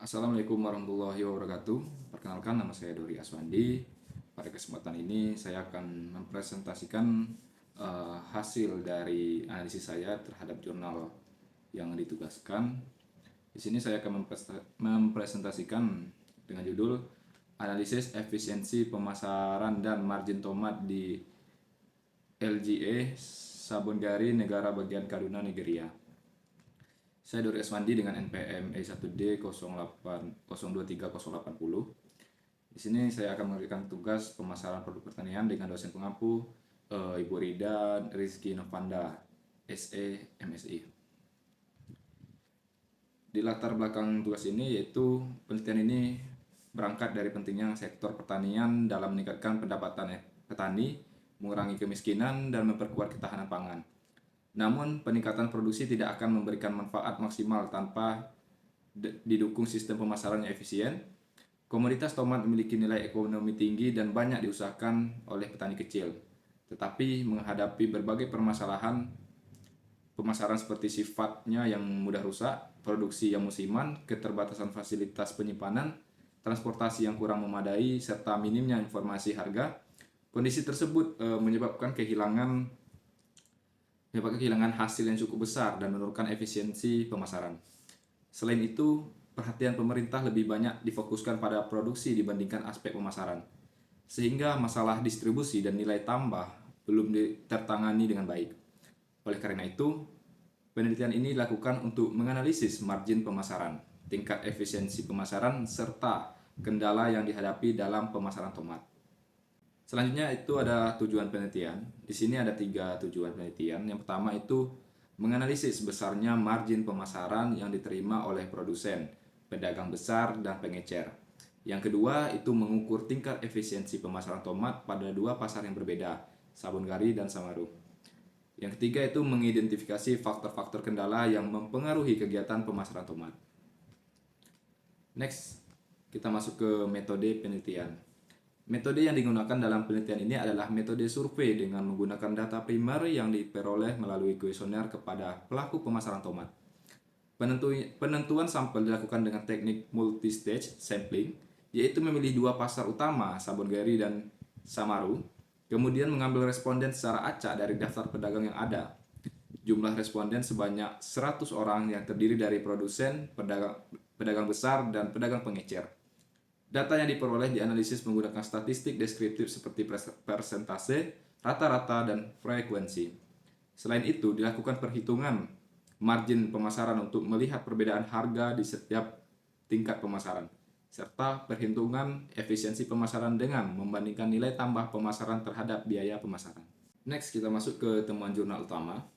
Assalamualaikum warahmatullahi wabarakatuh. Perkenalkan, nama saya Dori Aswandi. Pada kesempatan ini saya akan mempresentasikan hasil dari analisis saya terhadap jurnal yang ditugaskan. Di sini saya akan mempresentasikan dengan judul Analisis Efisiensi Pemasaran dan Margin Tomat di LGA Sabon Gari, Negara Bagian Kaduna, Nigeria. Saya Dori Aswandi dengan NPM E1D 080238080. Di sini saya akan memberikan tugas pemasaran produk pertanian dengan dosen pengampu Ibu Rida Rizky Novanda, SE, MSI. Di latar belakang tugas ini yaitu penelitian ini berangkat dari pentingnya sektor pertanian dalam meningkatkan pendapatan petani, mengurangi kemiskinan, dan memperkuat ketahanan pangan. Namun, peningkatan produksi tidak akan memberikan manfaat maksimal tanpa didukung sistem pemasaran yang efisien. Komoditas tomat memiliki nilai ekonomi tinggi dan banyak diusahakan oleh petani kecil. Tetapi menghadapi berbagai permasalahan pemasaran seperti sifatnya yang mudah rusak, produksi yang musiman, keterbatasan fasilitas penyimpanan, transportasi yang kurang memadai, serta minimnya informasi harga. Kondisi tersebut menyebabkan kehilangan hasil yang cukup besar dan menurunkan efisiensi pemasaran. Selain itu, perhatian pemerintah lebih banyak difokuskan pada produksi dibandingkan aspek pemasaran, sehingga masalah distribusi dan nilai tambah belum tertangani dengan baik. Oleh karena itu, penelitian ini dilakukan untuk menganalisis margin pemasaran, tingkat efisiensi pemasaran, serta kendala yang dihadapi dalam pemasaran tomat. Selanjutnya itu ada tujuan penelitian. Di sini ada 3 tujuan penelitian. Yang pertama itu menganalisis besarnya margin pemasaran yang diterima oleh produsen, pedagang besar, dan pengecer. Yang kedua itu mengukur tingkat efisiensi pemasaran tomat pada 2 pasar yang berbeda, Sabon Gari dan Samaru. Yang ketiga itu mengidentifikasi faktor-faktor kendala yang mempengaruhi kegiatan pemasaran tomat. Next, kita masuk ke metode penelitian. Metode yang digunakan dalam penelitian ini adalah metode survei dengan menggunakan data primer yang diperoleh melalui kuesioner kepada pelaku pemasaran tomat. Penentuan sampel dilakukan dengan teknik multi-stage sampling, yaitu memilih 2 pasar utama, Sabon Gari dan Samaru, kemudian mengambil responden secara acak dari daftar pedagang yang ada. Jumlah responden sebanyak 100 orang yang terdiri dari produsen, pedagang besar, dan pedagang pengecer. Data yang diperoleh dianalisis menggunakan statistik deskriptif seperti persentase, rata-rata, dan frekuensi. Selain itu, dilakukan perhitungan margin pemasaran untuk melihat perbedaan harga di setiap tingkat pemasaran, serta perhitungan efisiensi pemasaran dengan membandingkan nilai tambah pemasaran terhadap biaya pemasaran. Next, kita masuk ke temuan jurnal utama.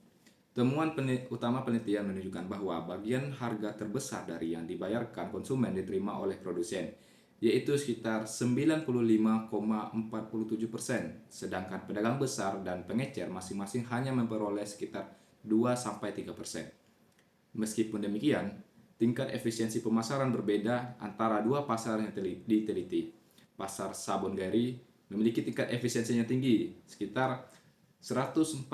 Temuan utama penelitian menunjukkan bahwa bagian harga terbesar dari yang dibayarkan konsumen diterima oleh produsen, yaitu sekitar 95,47%, sedangkan pedagang besar dan pengecer masing-masing hanya memperoleh sekitar 2-3%. Meskipun demikian, tingkat efisiensi pemasaran berbeda antara 2 pasar yang diteliti. Pasar Sabon Gari memiliki tingkat efisiensinya tinggi, sekitar 114%,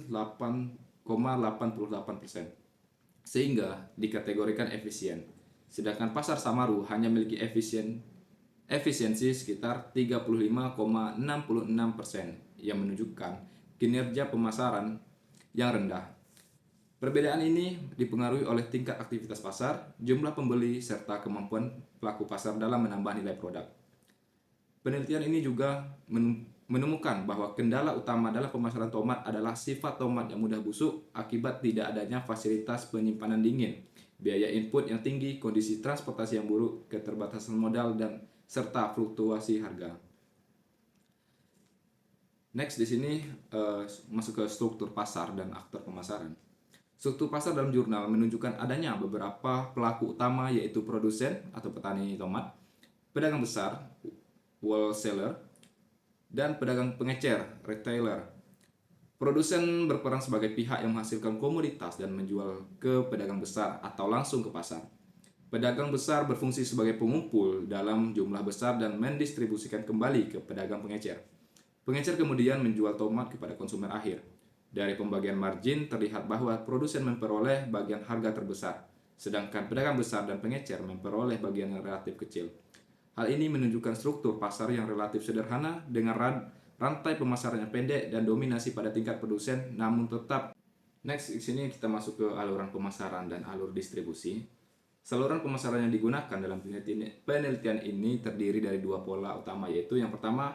8,88%, sehingga dikategorikan efisien. Sedangkan pasar Samaru hanya memiliki efisiensi sekitar 35,66% yang menunjukkan kinerja pemasaran yang rendah. Perbedaan ini dipengaruhi oleh tingkat aktivitas pasar, jumlah pembeli, serta kemampuan pelaku pasar dalam menambah nilai produk. Penelitian ini juga menemukan bahwa kendala utama dalam pemasaran tomat adalah sifat tomat yang mudah busuk akibat tidak adanya fasilitas penyimpanan dingin, biaya input yang tinggi, kondisi transportasi yang buruk, keterbatasan modal, dan serta fluktuasi harga. Next, di sini masuk ke struktur pasar dan aktor pemasaran. Struktur pasar dalam jurnal menunjukkan adanya beberapa pelaku utama, yaitu produsen atau petani tomat, pedagang besar, wholesaler, dan pedagang pengecer, retailer. Produsen berperan sebagai pihak yang menghasilkan komoditas dan menjual ke pedagang besar atau langsung ke pasar. Pedagang besar berfungsi sebagai pengumpul dalam jumlah besar dan mendistribusikan kembali ke pedagang pengecer. Pengecer kemudian menjual tomat kepada konsumen akhir. Dari pembagian margin terlihat bahwa produsen memperoleh bagian harga terbesar, sedangkan pedagang besar dan pengecer memperoleh bagian yang relatif kecil. Hal ini menunjukkan struktur pasar yang relatif sederhana dengan rantai pemasaran yang pendek dan dominasi pada tingkat produsen, namun tetap. Next, di sini kita masuk ke aluran pemasaran dan alur distribusi. Saluran pemasaran yang digunakan dalam penelitian ini terdiri dari dua pola utama, yaitu yang pertama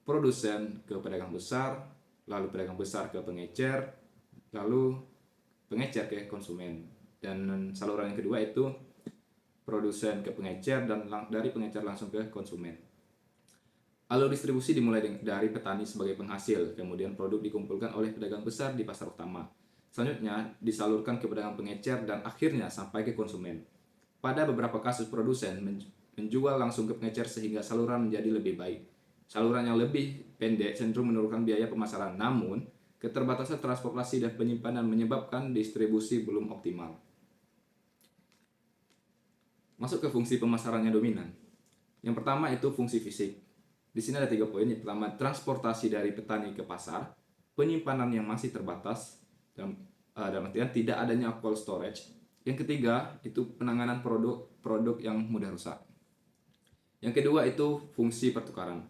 produsen ke pedagang besar, lalu pedagang besar ke pengecer, lalu pengecer ke konsumen. Dan saluran yang kedua itu produsen ke pengecer dan dari pengecer langsung ke konsumen. Alur distribusi dimulai dari petani sebagai penghasil, kemudian produk dikumpulkan oleh pedagang besar di pasar utama. Selanjutnya disalurkan ke pedagang pengecer dan akhirnya sampai ke konsumen. Pada beberapa kasus produsen menjual langsung ke pengecer sehingga saluran menjadi lebih baik. Saluran yang lebih pendek cenderung menurunkan biaya pemasaran, namun keterbatasan transportasi dan penyimpanan menyebabkan distribusi belum optimal. Masuk ke fungsi pemasaran yang dominan. Yang pertama itu fungsi fisik. Di sini ada 3 poin. Yang pertama, transportasi dari petani ke pasar, penyimpanan yang masih terbatas, dalam artian tidak adanya cold storage. Yang ketiga, itu penanganan produk yang mudah rusak. Yang kedua itu fungsi pertukaran.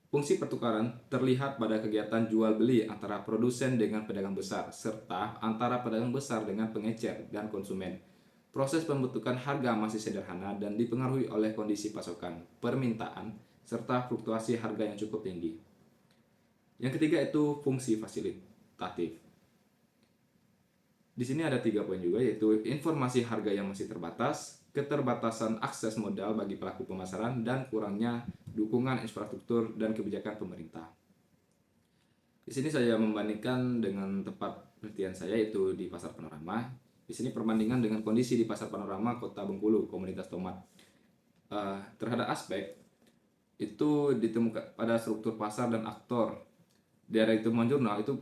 Fungsi pertukaran terlihat pada kegiatan jual beli antara produsen dengan pedagang besar, serta antara pedagang besar dengan pengecer dan konsumen. Proses pembentukan harga masih sederhana dan dipengaruhi oleh kondisi pasokan, permintaan, serta fluktuasi harga yang cukup tinggi. Yang ketiga itu fungsi fasilitatif. Di sini ada 3 poin juga, yaitu informasi harga yang masih terbatas, keterbatasan akses modal bagi pelaku pemasaran, dan kurangnya dukungan infrastruktur dan kebijakan pemerintah. Di sini saya membandingkan dengan tempat penelitian saya, yaitu di Pasar Panorama. Di sini perbandingan dengan kondisi di Pasar Panorama Kota Bengkulu, komunitas tomat. Terhadap aspek itu ditemukan pada struktur pasar dan aktor. Dari temuan jurnal itu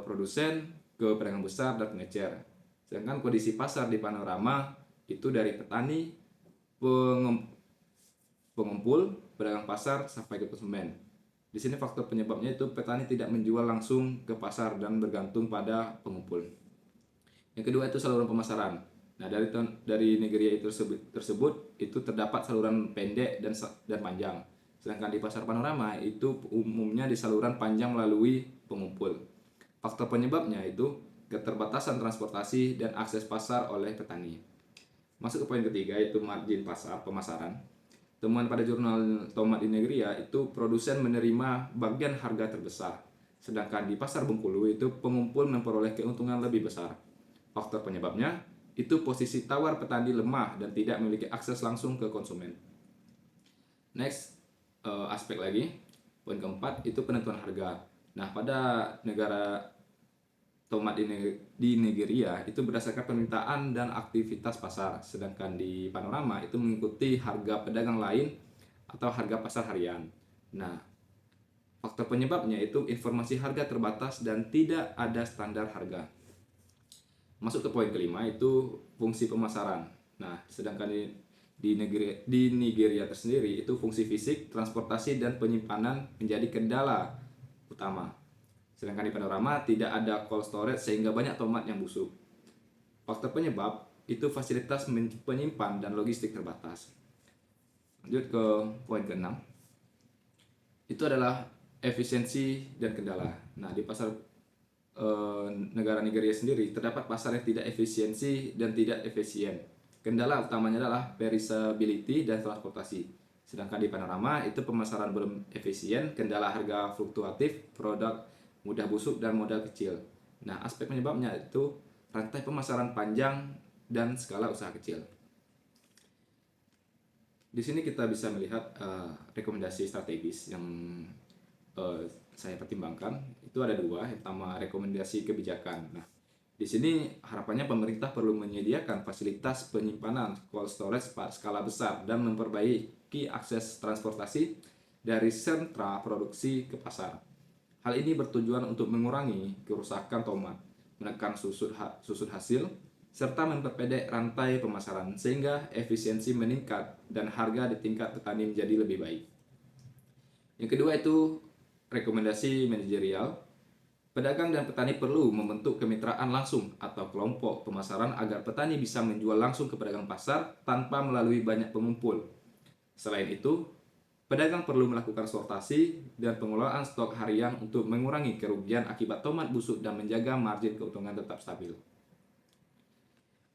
produsen ke pedagang besar dan pengecer. Sedangkan kondisi pasar di Panorama itu dari petani, pengumpul, pedagang pasar sampai ke konsumen. Di sini faktor penyebabnya itu petani tidak menjual langsung ke pasar dan bergantung pada pengumpul. Yang kedua itu saluran pemasaran. Nah, dari Nigeria tersebut itu terdapat saluran pendek dan panjang. Sedangkan di Pasar Panorama itu umumnya di saluran panjang melalui pengumpul. Faktor penyebabnya itu keterbatasan transportasi dan akses pasar oleh petani. Masuk ke poin ketiga, yaitu margin pemasaran. Temuan pada jurnal Tomat di Negria itu produsen menerima bagian harga terbesar, sedangkan di Pasar Bengkulu itu pengumpul memperoleh keuntungan lebih besar. Faktor penyebabnya itu posisi tawar petani lemah dan tidak memiliki akses langsung ke konsumen. Next, aspek lagi, poin keempat itu penentuan harga. Nah, pada negara tomat di Nigeria itu berdasarkan permintaan dan aktivitas pasar, sedangkan di Panorama itu mengikuti harga pedagang lain atau harga pasar harian. Nah, faktor penyebabnya itu informasi harga terbatas dan tidak ada standar harga. Masuk ke poin kelima itu fungsi pemasaran. Nah, sedangkan di Nigeria tersendiri itu fungsi fisik, transportasi, dan penyimpanan menjadi kendala utama. Sedangkan di Panorama tidak ada cold storage sehingga banyak tomat yang busuk. Faktor penyebab itu fasilitas penyimpan dan logistik terbatas. Lanjut ke poin ke-6. Itu adalah efisiensi dan kendala. Nah, di pasar negara Nigeria sendiri terdapat pasar yang tidak efisiensi dan tidak efisien. Kendala utamanya adalah perishability dan transportasi. Sedangkan di Panorama itu pemasaran belum efisien, kendala harga fluktuatif, produk mudah busuk dan modal kecil. Nah, aspek penyebabnya itu rantai pemasaran panjang dan skala usaha kecil. Di sini kita bisa melihat rekomendasi strategis yang saya pertimbangkan. Itu ada 2. Yang pertama, rekomendasi kebijakan. Nah, di sini harapannya pemerintah perlu menyediakan fasilitas penyimpanan cold storage skala besar dan memperbaiki akses transportasi dari sentra produksi ke pasar. Hal ini bertujuan untuk mengurangi kerusakan tomat, menekan susut hasil, serta memperpendek rantai pemasaran sehingga efisiensi meningkat dan harga di tingkat petani menjadi lebih baik. Yang kedua itu rekomendasi manajerial. Pedagang dan petani perlu membentuk kemitraan langsung atau kelompok pemasaran agar petani bisa menjual langsung ke pedagang pasar tanpa melalui banyak pengumpul. Selain itu, pedagang perlu melakukan sortasi dan pengelolaan stok harian untuk mengurangi kerugian akibat tomat busuk dan menjaga margin keuntungan tetap stabil.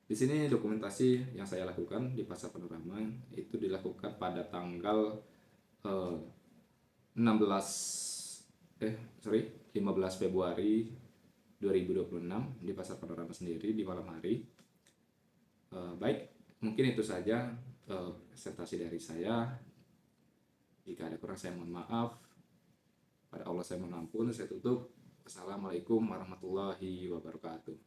Di sini dokumentasi yang saya lakukan di Pasar Panorama itu dilakukan pada tanggal 16 15 Februari 2026 di Pasar Panorama sendiri di malam hari. Baik, mungkin itu saja presentasi dari saya. Jika ada kurang saya mohon maaf. Pada Allah saya mohon ampun. Saya tutup. Wassalamualaikum warahmatullahi wabarakatuh.